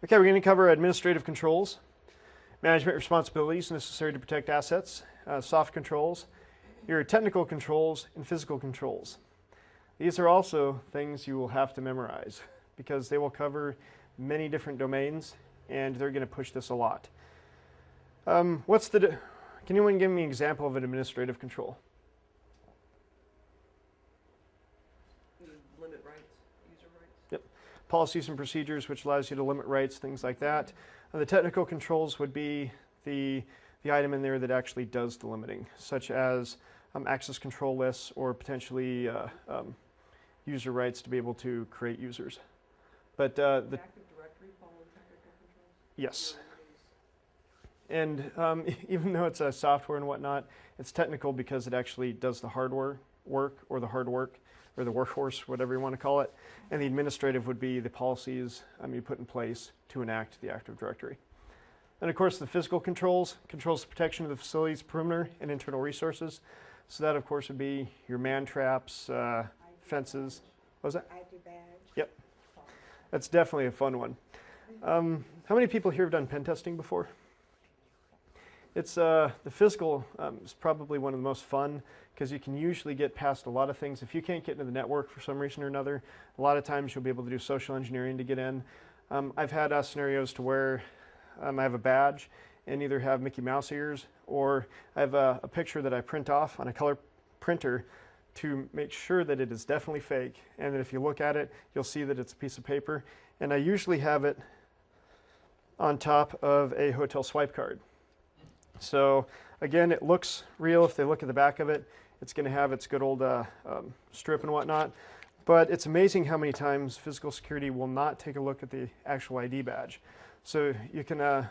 Speaker 1: Okay, we're going to cover administrative controls, management responsibilities necessary to protect assets, soft controls, your technical controls, and physical controls. These are also things you will have to memorize because they will cover many different domains and they're going to push this a lot. Can anyone give me an example of an administrative control?
Speaker 5: Limit rights, user rights.
Speaker 1: Yep. Policies and procedures, which allows you to limit rights, things like that. The technical controls would be the item in there that actually does the limiting, such as access control lists or potentially user rights to be able to create users. But the
Speaker 2: Active Directory follow technical controls?
Speaker 1: yes.
Speaker 2: Your
Speaker 1: And even though it's a software and whatnot, it's technical because it actually does the hardware work or the hard work or the workhorse, whatever you want to call it. And the administrative would be the policies you put in place to enact the Active Directory. And of course, the physical controls the protection of the facility's perimeter and internal resources. So that, of course, would be your man traps, fences. What was that?
Speaker 5: ID badge.
Speaker 1: Yep. That's definitely a fun one. How many people here have done pen testing before? It's the physical is probably one of the most fun because you can usually get past a lot of things. If you can't get into the network for some reason or another, a lot of times you'll be able to do social engineering to get in. I've had scenarios to where I have a badge and either have Mickey Mouse ears or I have a picture that I print off on a color printer to make sure that it is definitely fake, and that if you look at it, you'll see that it's a piece of paper. And I usually have it on top of a hotel swipe card. So again, it looks real. If they look at the back of it, it's going to have its good old strip and whatnot. But it's amazing how many times physical security will not take a look at the actual ID badge. So you can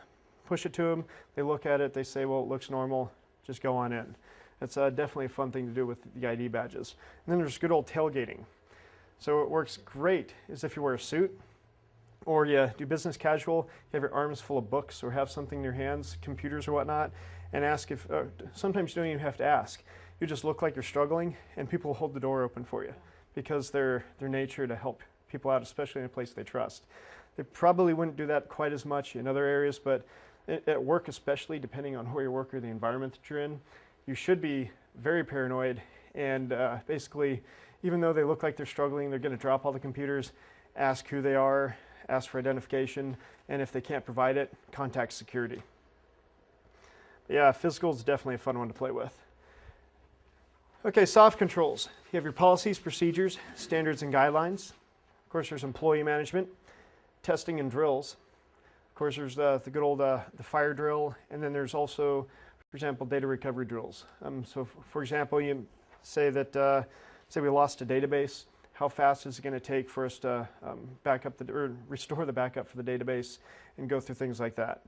Speaker 1: push it to them, they look at it, they say, well, it looks normal, just go on in. It's definitely a fun thing to do with the ID badges. And then there's good old tailgating. So it works great is if you wear a suit or you do business casual, you have your arms full of books or have something in your hands, computers or whatnot, and ask if, sometimes you don't even have to ask. You just look like you're struggling and people will hold the door open for you because their nature to help people out, especially in a place they trust. They probably wouldn't do that quite as much in other areas, but at work especially, depending on where you work or the environment that you're in, you should be very paranoid and basically, even though they look like they're struggling, they're going to drop all the computers, ask who they are, ask for identification, and if they can't provide it, contact security. But yeah, physical is definitely a fun one to play with. Okay, soft controls. You have your policies, procedures, standards, and guidelines. Of course, there's employee management, testing, and drills. Of course, there's the good old the fire drill, and then there's also, for example, data recovery drills. So, for example, you say that say we lost a database. How fast is it going to take for us to back up or restore the backup for the database and go through things like that?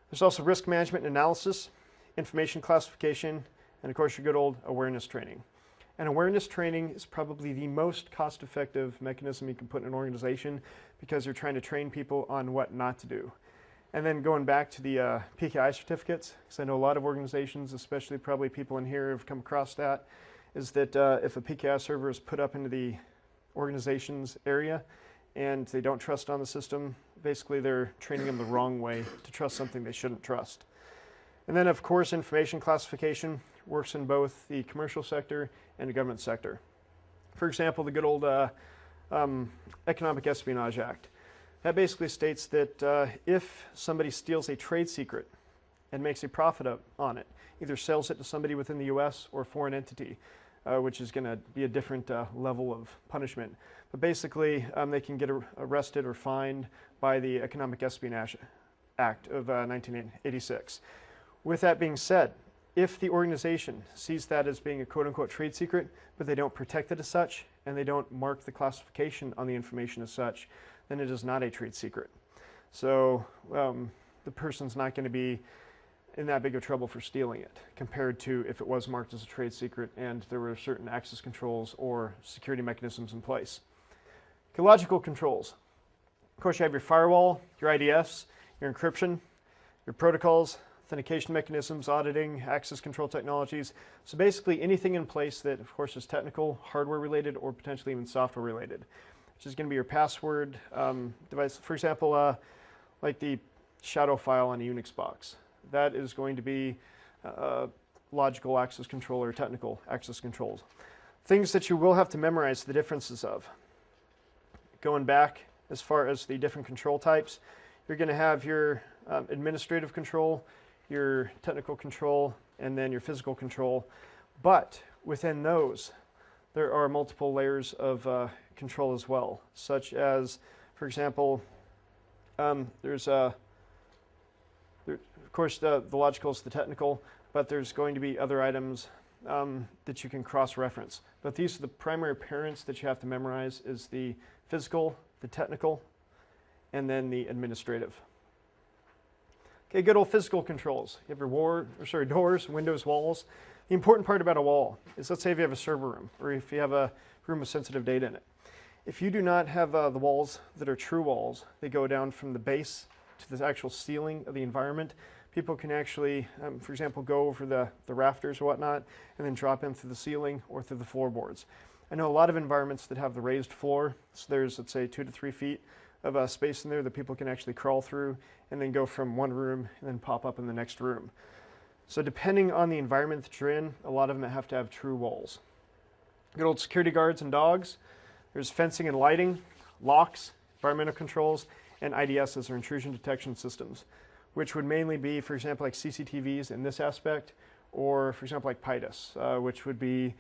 Speaker 1: There's also risk management and analysis, information classification, and of course your good old awareness training. And awareness training is probably the most cost-effective mechanism you can put in an organization because you're trying to train people on what not to do. And then going back to the PKI certificates, because I know a lot of organizations, especially probably people in here have come across that, is that if a PKI server is put up into the organization's area and they don't trust on the system, basically they're training them the wrong way to trust something they shouldn't trust. And then of course information classification works in both the commercial sector and the government sector. For example, the good old Economic Espionage Act. That basically states that if somebody steals a trade secret and makes a profit on it, either sells it to somebody within the US or a foreign entity, which is going to be a different level of punishment. But basically, they can get arrested or fined by the Economic Espionage Act of 1986. With that being said, if the organization sees that as being a quote-unquote trade secret, but they don't protect it as such, and they don't mark the classification on the information as such, then it is not a trade secret. So the person's not going to be in that big of trouble for stealing it, compared to if it was marked as a trade secret and there were certain access controls or security mechanisms in place. Ecological controls. Of course, you have your firewall, your IDS, your encryption, your protocols, authentication mechanisms, auditing, access control technologies. So basically anything in place that, of course, is technical, hardware related, or potentially even software related, which is going to be your password device. For example, like the shadow file on a Unix box. That is going to be logical access control or technical access controls. Things that you will have to memorize the differences of. Going back as far as the different control types, you're going to have your administrative control, your technical control, and then your physical control. But within those, there are multiple layers of control as well, such as, for example, there's of course the logical is the technical, but there's going to be other items that you can cross-reference. But these are the primary parents that you have to memorize is the physical, the technical, and then the administrative. Okay, good old physical controls. You have your doors, windows, walls. The important part about a wall is, let's say if you have a server room or if you have a room with sensitive data in it. If you do not have the walls that are true walls, they go down from the base to the actual ceiling of the environment. People can actually, for example, go over the rafters or whatnot and then drop in through the ceiling or through the floorboards. I know a lot of environments that have the raised floor, so there's, let's say, 2 to 3 feet of space in there that people can actually crawl through and then go from one room and then pop up in the next room. So depending on the environment that you're in, a lot of them have to have true walls. Good old security guards and dogs. There's fencing and lighting, locks, environmental controls, and IDSs, or intrusion detection systems, which would mainly be, for example, like CCTVs in this aspect, or for example, like PIDUS, which would be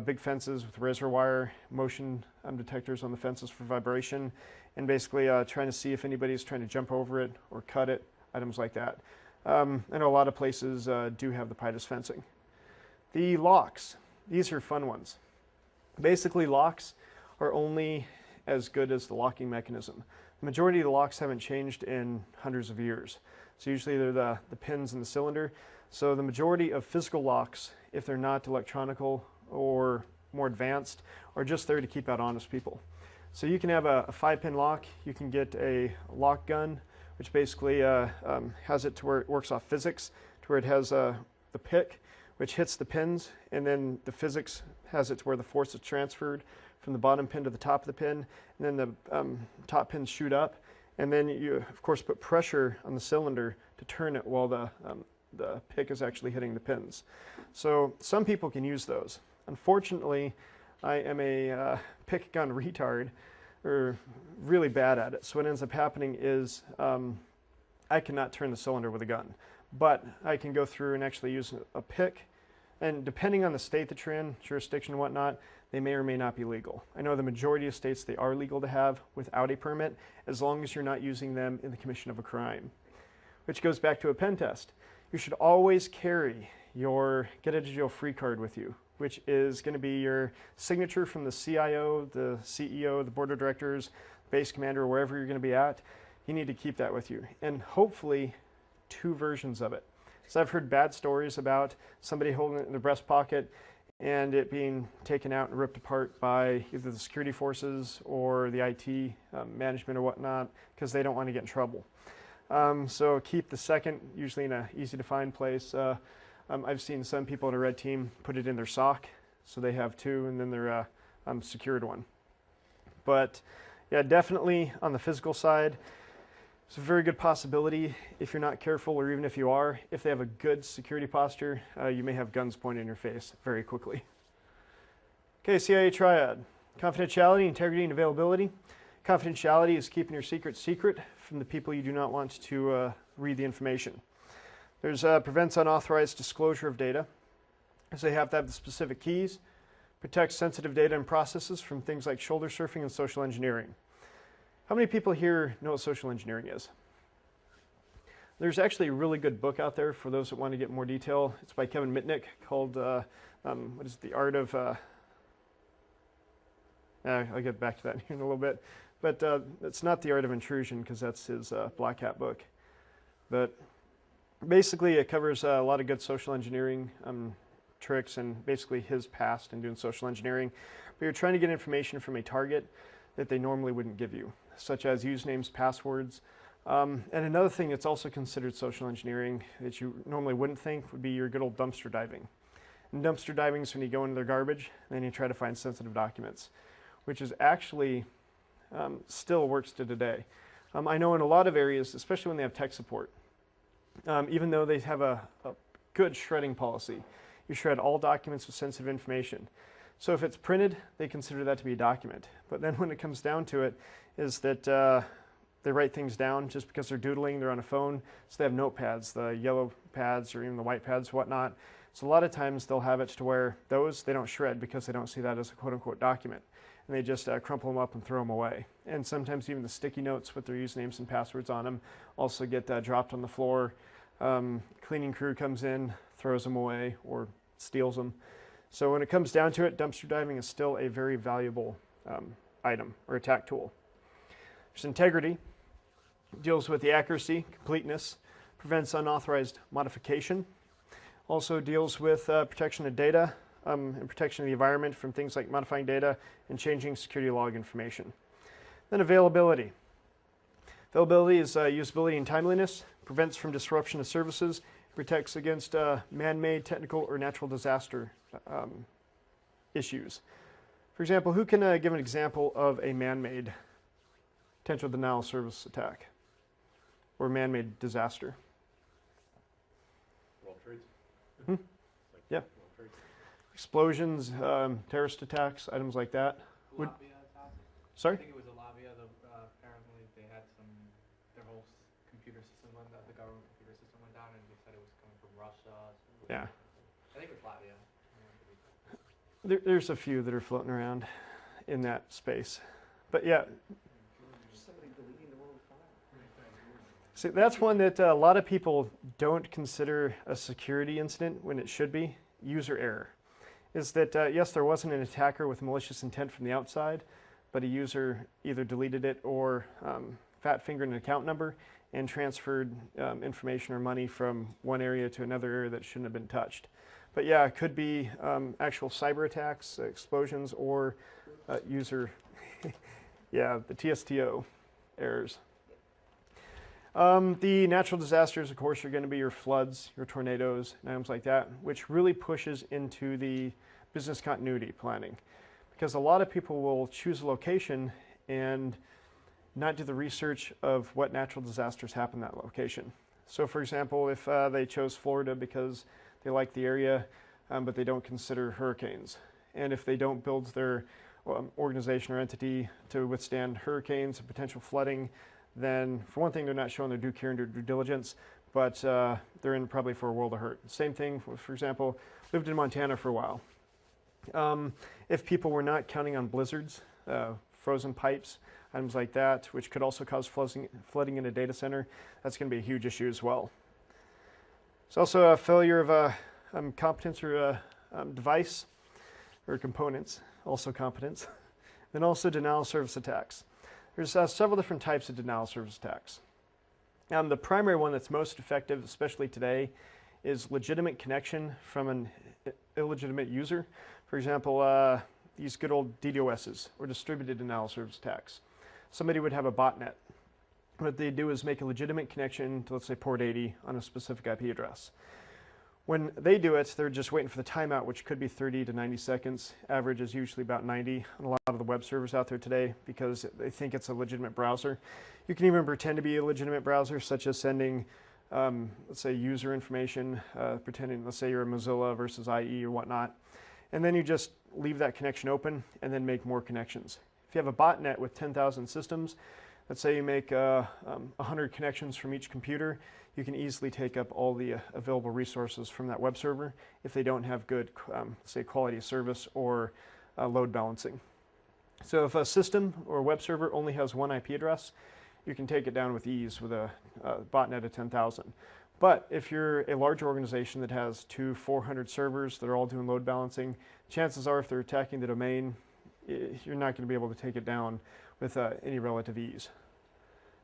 Speaker 1: big fences with razor wire, motion detectors on the fences for vibration, and basically trying to see if anybody's trying to jump over it or cut it, items like that. I know a lot of places do have the PIDUS fencing. The locks, these are fun ones. Basically, locks are only as good as the locking mechanism. The majority of the locks haven't changed in hundreds of years. So usually they're the pins in the cylinder. So the majority of physical locks, if they're not electronical or more advanced, are just there to keep out honest people. So you can have a 5-pin lock. You can get a lock gun, which basically has it to where it works off physics, to where it has the pick, which hits the pins, and then the physics has it to where the force is transferred from the bottom pin to the top of the pin, and then the top pins shoot up, and then you, of course, put pressure on the cylinder to turn it while the pick is actually hitting the pins. So some people can use those. Unfortunately, I am a pick gun retard, or really bad at it. So what ends up happening is I cannot turn the cylinder with a gun, but I can go through and actually use a pick. And depending on the state that you're in, jurisdiction and whatnot, they may or may not be legal. I know the majority of states they are legal to have without a permit, as long as you're not using them in the commission of a crime. Which goes back to a pen test. You should always carry your get out of jail free card with you, which is going to be your signature from the CIO, the CEO, the board of directors, base commander, wherever you're going to be at. You need to keep that with you. And hopefully 2 versions of it. So I've heard bad stories about somebody holding it in their breast pocket and it being taken out and ripped apart by either the security forces or the IT management or whatnot, because they don't want to get in trouble. So keep the second, usually in an easy to find place. I've seen some people in a red team put it in their sock, so they have 2, and then their secured one. But yeah, definitely on the physical side, it's a very good possibility if you're not careful, or even if you are, if they have a good security posture, you may have guns pointed in your face very quickly. Okay, CIA triad. Confidentiality, integrity, and availability. Confidentiality is keeping your secret secret from the people you do not want to read the information. There's prevents unauthorized disclosure of data, so they have to have the specific keys. Protects sensitive data and processes from things like shoulder surfing and social engineering. How many people here know what social engineering is? There's actually a really good book out there for those that want to get more detail. It's by Kevin Mitnick called, what is it, The Art of, I'll get back to that in a little bit. But it's not The Art of Intrusion, because that's his Black Hat book. But basically it covers a lot of good social engineering tricks and basically his past in doing social engineering. But you're trying to get information from a target that they normally wouldn't give you, such as usernames, passwords. And another thing that's also considered social engineering that you normally wouldn't think would be your good old dumpster diving. And dumpster diving is when you go into their garbage and then you try to find sensitive documents, which is actually still works to today. I know in a lot of areas, especially when they have tech support, even though they have a good shredding policy, you shred all documents with sensitive information. So if it's printed, they consider that to be a document. But then when it comes down to it, is that they write things down just because they're doodling, they're on a phone, so they have notepads, the yellow pads or even the white pads, whatnot. So a lot of times they'll have it to where those they don't shred because they don't see that as a quote-unquote document. And they just crumple them up and throw them away. And sometimes even the sticky notes with their usernames and passwords on them also get dropped on the floor. Cleaning crew comes in, throws them away, or steals them. So when it comes down to it, dumpster diving is still a very valuable item or attack tool. There's integrity. Deals with the accuracy, completeness, prevents unauthorized modification. Also deals with protection of data and protection of the environment from things like modifying data and changing security log information. Then availability. Availability is usability and timeliness, prevents from disruption of services, protects against man-made, technical, or natural disaster issues. For example, who can give an example of a man-made potential denial of service attack or man-made disaster?
Speaker 5: World Trades.
Speaker 1: Hmm?
Speaker 5: Like
Speaker 1: Yeah.
Speaker 5: World Trades.
Speaker 1: Explosions, terrorist attacks, items like that. Would-
Speaker 2: Latvia attack. I
Speaker 1: Sorry?
Speaker 2: think it was in Latvia. Apparently, they had their whole computer system went down. The government computer system went down, and they said it was coming from Russia.
Speaker 1: Yeah.
Speaker 2: I think it's Latvia.
Speaker 1: There's a few that are floating around in that space. But yeah,
Speaker 2: Somebody deleting the world file.
Speaker 1: see, that's one that a lot of people don't consider a security incident when it should be. User error. Is that, yes, there wasn't an attacker with malicious intent from the outside, but a user either deleted it or fat-fingered an account number and transferred information or money from one area to another area that shouldn't have been touched. But yeah, it could be actual cyber attacks, explosions, or user, yeah, the TSTO errors. The natural disasters, of course, are going to be your floods, your tornadoes, and items like that, which really pushes into the business continuity planning. Because a lot of people will choose a location and not do the research of what natural disasters happen in that location. So for example, if they chose Florida because they like the area, but they don't consider hurricanes. And if they don't build their organization or entity to withstand hurricanes and potential flooding, then for one thing, they're not showing their due care and their due diligence, but they're in probably for a world of hurt. Same thing, for example, lived in Montana for a while. If people were not counting on blizzards, frozen pipes, items like that, which could also cause flooding in a data center, that's going to be a huge issue as well. It's also a failure of a competence or a device or components, also competence. Then also denial of service attacks. There's several different types of denial of service attacks. The primary one that's most effective, especially today, is legitimate connection from an illegitimate user. For example, these good old DDoSs, or distributed denial of service attacks. Somebody would have a botnet. What they do is make a legitimate connection to, let's say, port 80 on a specific IP address. When they do it, they're just waiting for the timeout, which could be 30 to 90 seconds. Average is usually about 90 on a lot of the web servers out there today because they think it's a legitimate browser. You can even pretend to be a legitimate browser, such as sending, let's say, user information, pretending, let's say, you're a Mozilla versus IE or whatnot. And then you just leave that connection open and then make more connections. If you have a botnet with 10,000 systems, let's say you make 100 connections from each computer, you can easily take up all the available resources from that web server if they don't have good, say, quality of service or load balancing. So if a system or a web server only has one IP address, you can take it down with ease with a botnet of 10,000. But if you're a large organization that has 400 servers that are all doing load balancing, chances are if they're attacking the domain, you're not going to be able to take it down with any relative ease.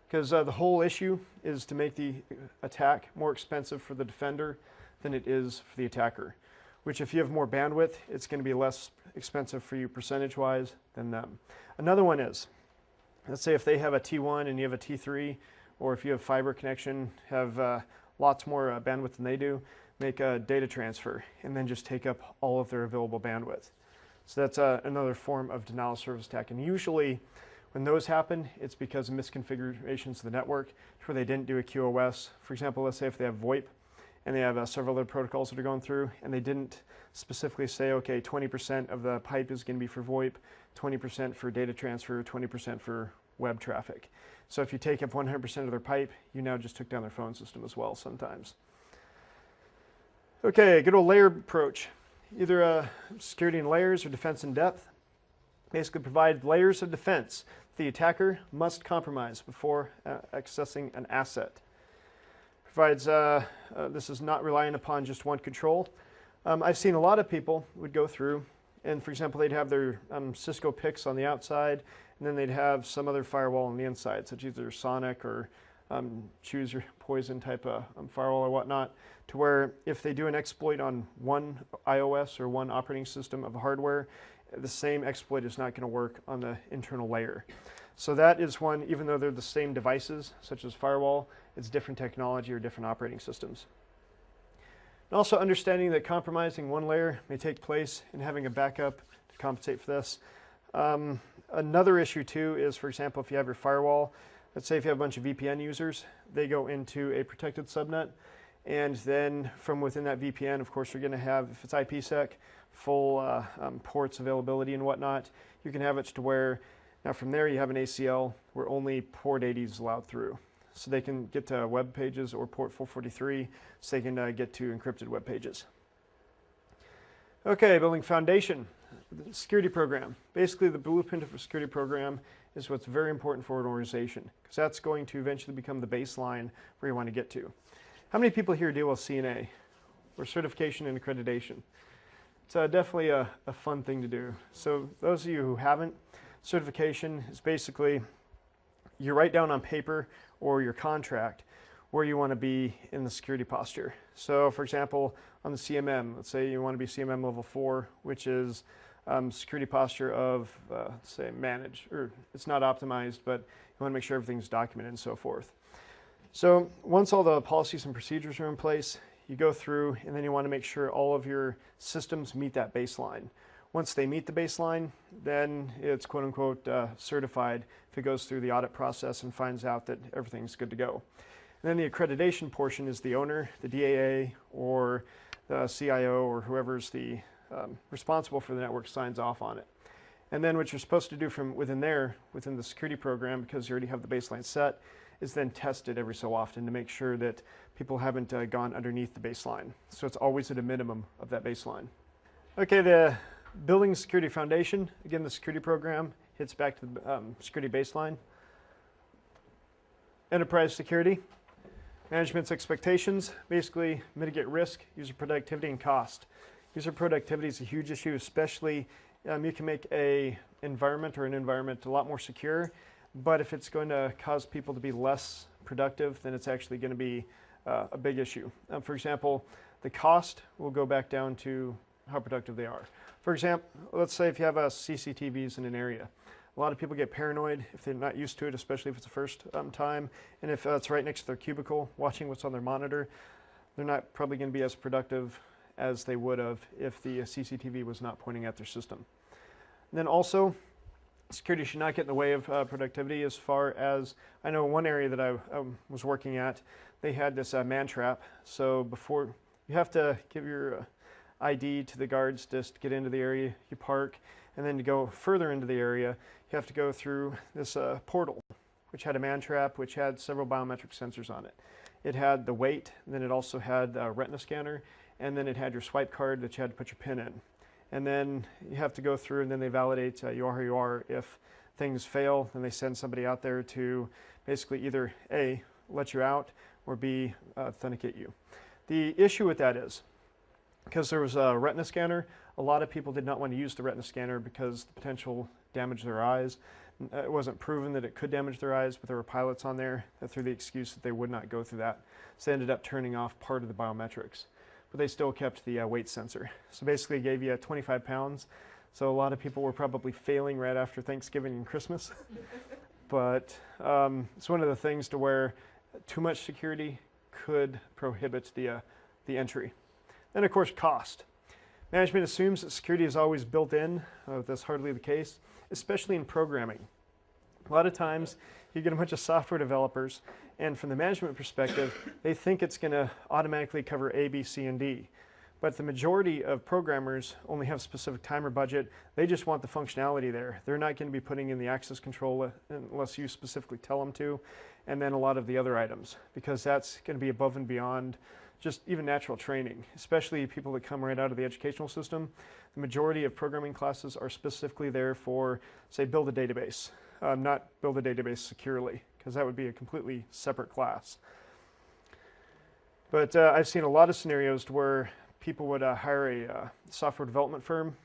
Speaker 1: Because the whole issue is to make the attack more expensive for the defender than it is for the attacker. Which if you have more bandwidth, it's going to be less expensive for you percentage-wise than them. Another one is, let's say if they have a T1 and you have a T3, or if you have fiber connection, have lots more bandwidth than they do, make a data transfer and then just take up all of their available bandwidth. So that's another form of denial of service attack. And usually when those happen, it's because of misconfigurations of the network where they didn't do a QoS. For example, let's say if they have VoIP and they have several other protocols that are going through and they didn't specifically say, okay, 20% of the pipe is going to be for VoIP, 20% for data transfer, 20% for web traffic. So if you take up 100% of their pipe, you now just took down their phone system as well sometimes. Okay, good old layer approach. Either security in layers or defense in depth. Basically provide layers of defense the attacker must compromise before accessing an asset. Provides, this is not relying upon just one control, I've seen a lot of people would go through, and for example, they'd have their Cisco PICs on the outside, and then they'd have some other firewall on the inside, such as either Sonic or choose your poison type of firewall or whatnot, to where if they do an exploit on one iOS or one operating system of hardware, the same exploit is not going to work on the internal layer. So that is one, even though they're the same devices, such as firewall, it's different technology or different operating systems. And also understanding that compromising one layer may take place and having a backup to compensate for this. Another issue too is, for example, if you have your firewall, let's say if you have a bunch of VPN users, they go into a protected subnet, and then from within that VPN, of course, you're going to have, if it's IPsec, full ports availability and whatnot. You can have it to where, now from there you have an ACL where only port 80 is allowed through. So they can get to web pages, or port 443, so they can get to encrypted web pages. Okay, building foundation. The security program. Basically, the blueprint of a security program is what's very important for an organization, because that's going to eventually become the baseline where you want to get to. How many people here deal with CNA, or certification and accreditation? It's definitely a fun thing to do. So those of you who haven't, certification is basically you write down on paper or your contract where you want to be in the security posture. So for example, on the CMM, let's say you want to be CMM level 4, which is security posture of, say, manage, or it's not optimized, but you want to make sure everything's documented and so forth. So once all the policies and procedures are in place, you go through and then you want to make sure all of your systems meet that baseline. Once they meet the baseline, then it's quote unquote certified if it goes through the audit process and finds out that everything's good to go. And then the accreditation portion is the owner, the DAA, or the CIO, or whoever's the responsible for the network signs off on it. And then what you're supposed to do from within there, within the security program, because you already have the baseline set, is then test it every so often to make sure that people haven't gone underneath the baseline. So it's always at a minimum of that baseline. Okay, the building security foundation. Again, the security program hits back to the security baseline. Enterprise security. Management's expectations, basically mitigate risk, user productivity, and cost. User productivity is a huge issue, especially you can make an environment a lot more secure, but if it's going to cause people to be less productive, then it's actually going to be a big issue. For example, the cost will go back down to how productive they are. For example, let's say if you have CCTVs in an area. A lot of people get paranoid if they're not used to it, especially if it's the first time, and if it's right next to their cubicle, watching what's on their monitor, they're not probably going to be as productive as they would have if the CCTV was not pointing at their system. And then also, security should not get in the way of productivity. As far as I know, one area that I was working at, they had this man trap. So before, you have to give your ID to the guards just to get into the area you park, and then to go further into the area, you have to go through this portal, which had a man trap, which had several biometric sensors on it. It had the weight, and then it also had a retina scanner, and then it had your swipe card that you had to put your PIN in. And then you have to go through, and then they validate you are who you are. If things fail, then they send somebody out there to basically either A, let you out, or B, authenticate you. The issue with that is, because there was a retina scanner, a lot of people did not want to use the retina scanner because the potential damage their eyes. It wasn't proven that it could damage their eyes, but there were pilots on there that threw the excuse that they would not go through that. So they ended up turning off part of the biometrics, but they still kept the weight sensor. So basically it gave you 25 pounds. So a lot of people were probably failing right after Thanksgiving and Christmas. But it's one of the things to where too much security could prohibit the entry. And of course, cost. Management assumes that security is always built in. That's hardly the case, especially in programming. A lot of times you get a bunch of software developers, and from the management perspective, they think it's going to automatically cover A, B, C, and D. But the majority of programmers only have specific time or budget. They just want the functionality there. They're not going to be putting in the access control unless you specifically tell them to, and then a lot of the other items, because that's going to be above and beyond just even natural training, especially people that come right out of the educational system. The majority of programming classes are specifically there for, say, build a database, not build a database securely, because that would be a completely separate class. But I've seen a lot of scenarios where people would hire a software development firm,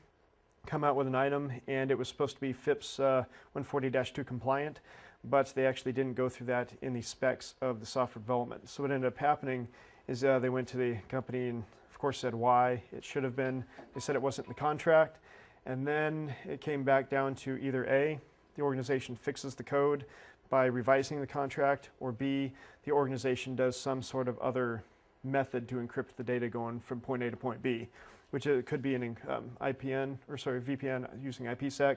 Speaker 1: come out with an item, and it was supposed to be FIPS 140-2 compliant, but they actually didn't go through that in the specs of the software development. So what ended up happening is they went to the company and of course said why it should have been. They said it wasn't in the contract, and then it came back down to either A, the organization fixes the code by revising the contract, or B, the organization does some sort of other method to encrypt the data going from point A to point B, which it could be an VPN using IPsec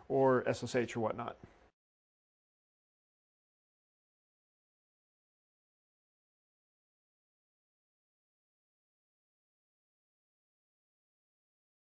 Speaker 1: or SSH or whatnot.